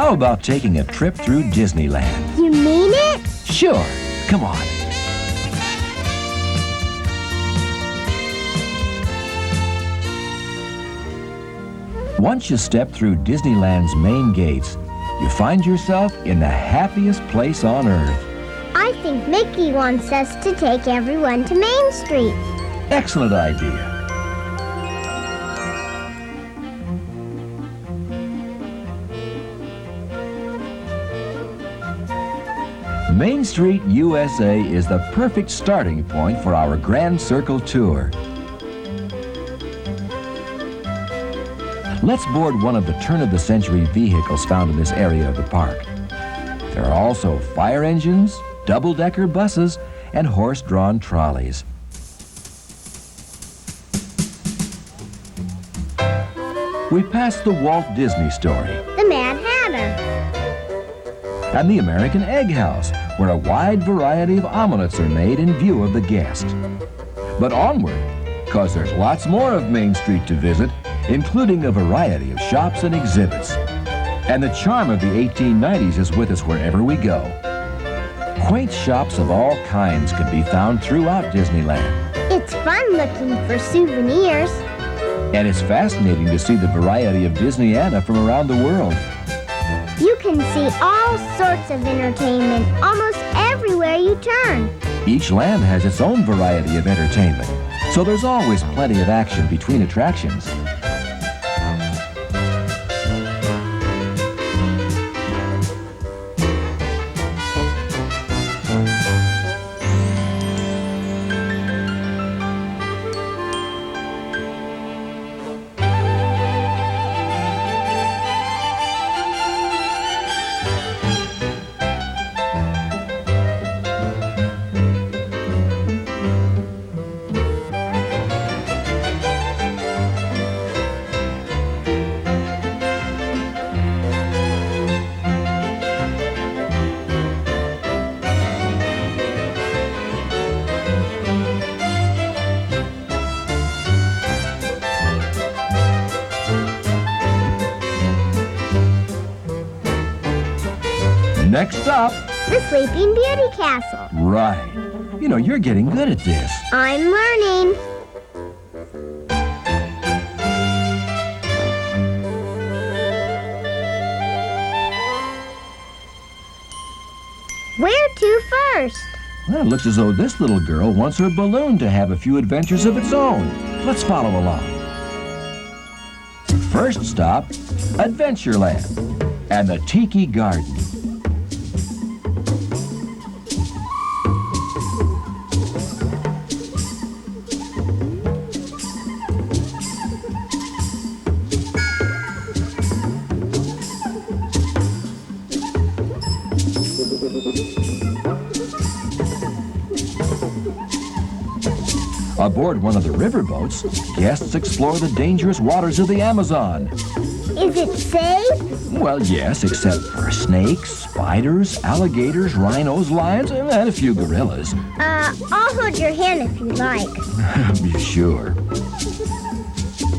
How about taking a trip through Disneyland? You mean it? Sure. Come on. Once you step through Disneyland's main gates, you find yourself in the happiest place on Earth. I think Mickey wants us to take everyone to Main Street. Excellent idea. Main Street, USA is the perfect starting point for our Grand Circle tour. Let's board one of the turn-of-the-century vehicles found in this area of the park. There are also fire engines, double-decker buses, and horse-drawn trolleys. We pass the Walt Disney Story. The Mad Hatter. And the American Egg House, where a wide variety of omelets are made in view of the guest. But onward, because there's lots more of Main Street to visit, including a variety of shops and exhibits. And the charm of the 1890s is with us wherever we go. Quaint shops of all kinds can be found throughout Disneyland. It's fun looking for souvenirs. And it's fascinating to see the variety of Disneyana from around the world. You can see all sorts of entertainment almost everywhere you turn. Each land has its own variety of entertainment, so there's always plenty of action between attractions. Next up, The Sleeping Beauty Castle. right. You know, you're getting good at this. I'm learning. Where to first? Well, it looks as though this little girl wants her balloon to have a few adventures of its own. Let's follow along. First stop, Adventureland and the Tiki Garden. Aboard one of the riverboats, guests explore the dangerous waters of the Amazon. Is it safe? Well, yes, except for snakes, spiders, alligators, rhinos, lions, and a few gorillas. I'll hold your hand if you like. Be sure.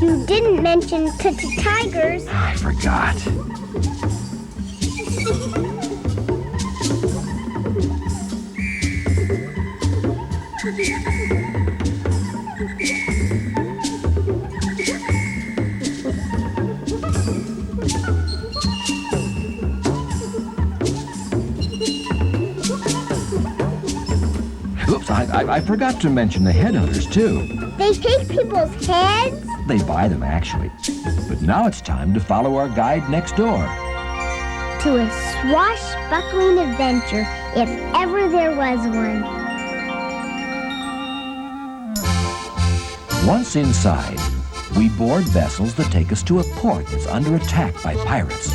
You didn't mention tigers. I forgot. Oops, I forgot to mention the headhunters, too. They take people's heads? They buy them, actually. But now it's time to follow our guide next door. To a swashbuckling adventure, if ever there was one. Once inside, we board vessels that take us to a port that's under attack by pirates.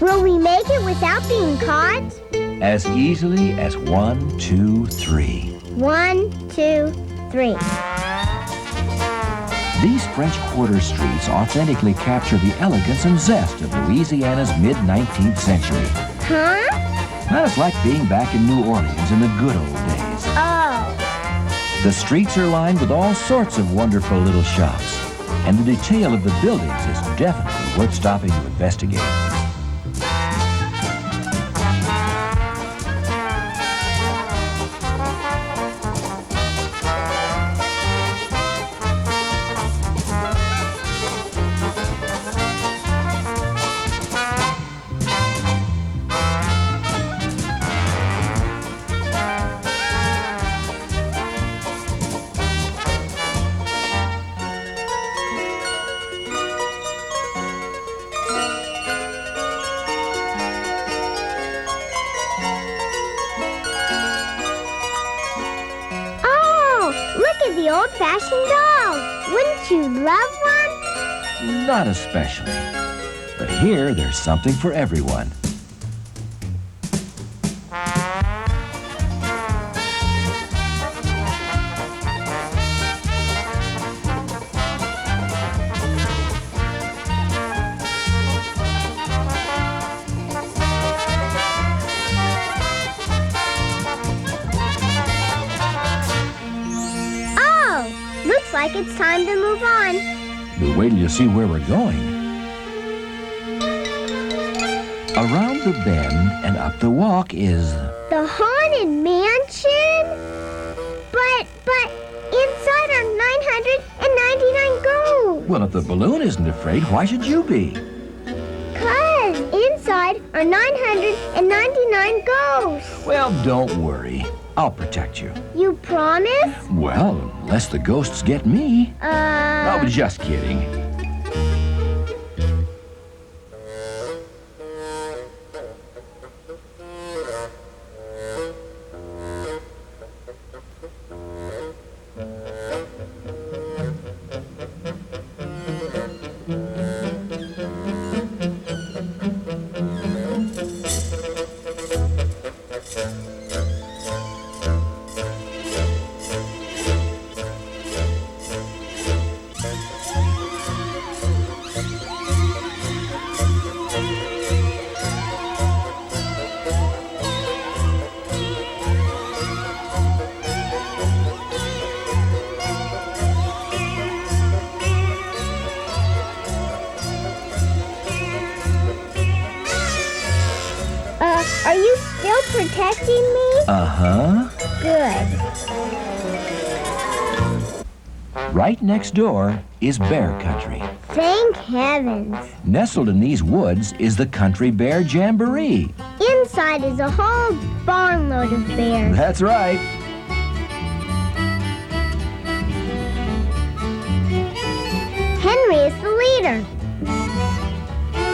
Will we make it without being caught? as easily as 1, 2, 3. 1, 2, 3. These French Quarter streets authentically capture the elegance and zest of Louisiana's mid-19th century. Huh? Now it's like being back in New Orleans in the good old days. Oh. The streets are lined with all sorts of wonderful little shops, and the detail of the buildings is definitely worth stopping to investigate. The old-fashioned doll. Wouldn't you love one? Not especially. But here, there's something for everyone. Looks like it's time to move on. But wait till you see where we're going. Around the bend and up the walk is... the Haunted Mansion? But inside are 999 ghosts. Well, if the balloon isn't afraid, why should you be? 'Cause inside are 999 ghosts. Well, don't worry. I'll protect you. You promise? Well, unless the ghosts get me. Oh, just kidding. Are you still protecting me? Uh-huh. Good. Right next door is Bear Country. Thank heavens. Nestled in these woods is the Country Bear Jamboree. Inside is a whole barnload of bears. That's right. Henry is the leader.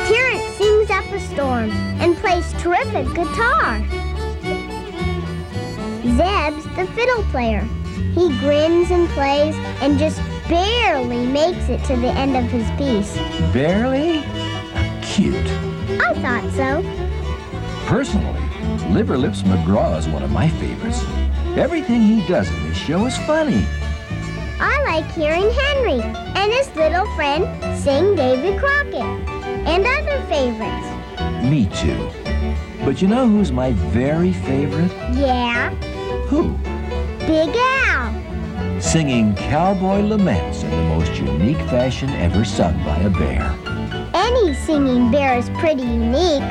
Terrence sings up a storm and plays terrific guitar. Zeb's the fiddle player. He grins and plays and just barely makes it to the end of his piece. Barely? Cute. I thought so. Personally, Liverlips McGraw is one of my favorites. Everything he does in this show is funny. I like hearing Henry and his little friend sing Davy Crockett and other favorites. Me too. But you know who's my very favorite? Yeah? Who? Big Al. Singing cowboy laments in the most unique fashion ever sung by a bear. Any singing bear is pretty unique.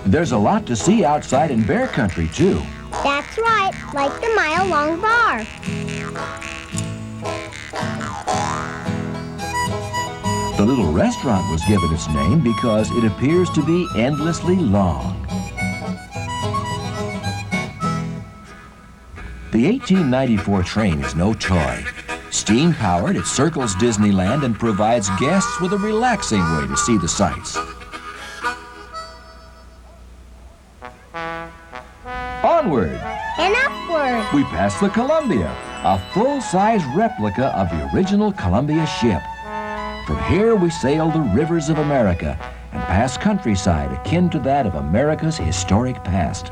There's a lot to see outside in Bear Country, too. That's right, like the mile-long bar. The little restaurant was given its name because it appears to be endlessly long. The 1894 train is no toy. Steam-powered, it circles Disneyland and provides guests with a relaxing way to see the sights. We pass the Columbia, a full-size replica of the original Columbia ship. From here, we sail the rivers of America and pass countryside akin to that of America's historic past.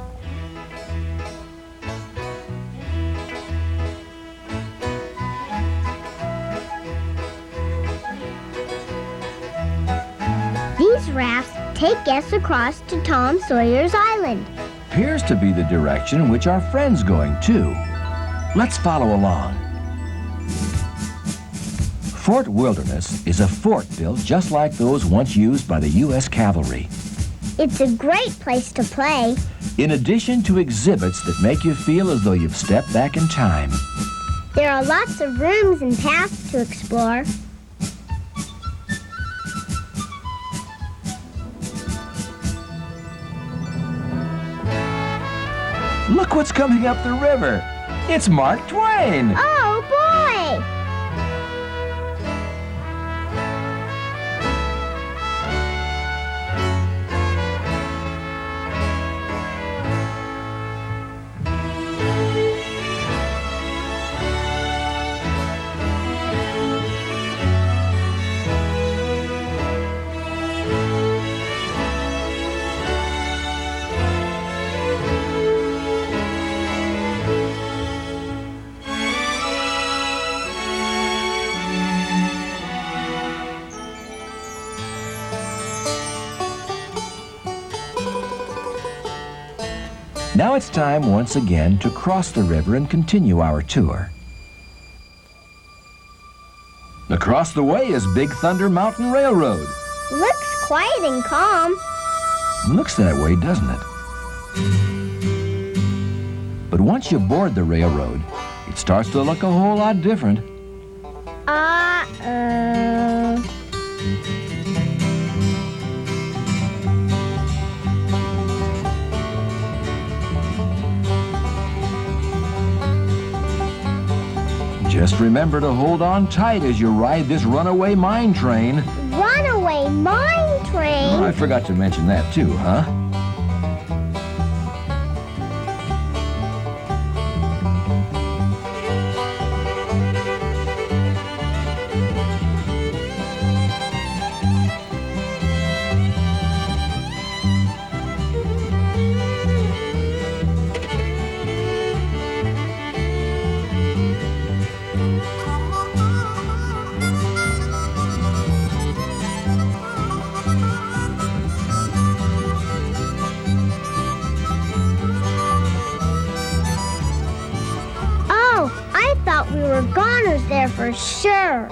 These rafts take guests across to Tom Sawyer's Island. Appears to be the direction in which our friend's going, too. Let's follow along. Fort Wilderness is a fort built just like those once used by the U.S. Cavalry. It's a great place to play. In addition to exhibits that make you feel as though you've stepped back in time. There are lots of rooms and paths to explore. Look what's coming up the river. It's Mark Twain. Oh, boy! Now it's time once again to cross the river and continue our tour. Across the way is Big Thunder Mountain Railroad. Looks quiet and calm. Looks that way, doesn't it? But once you board the railroad, it starts to look a whole lot different. Just remember to hold on tight as you ride this runaway mine train. Runaway mine train? Oh, I forgot to mention that too, huh? We were goners there for sure.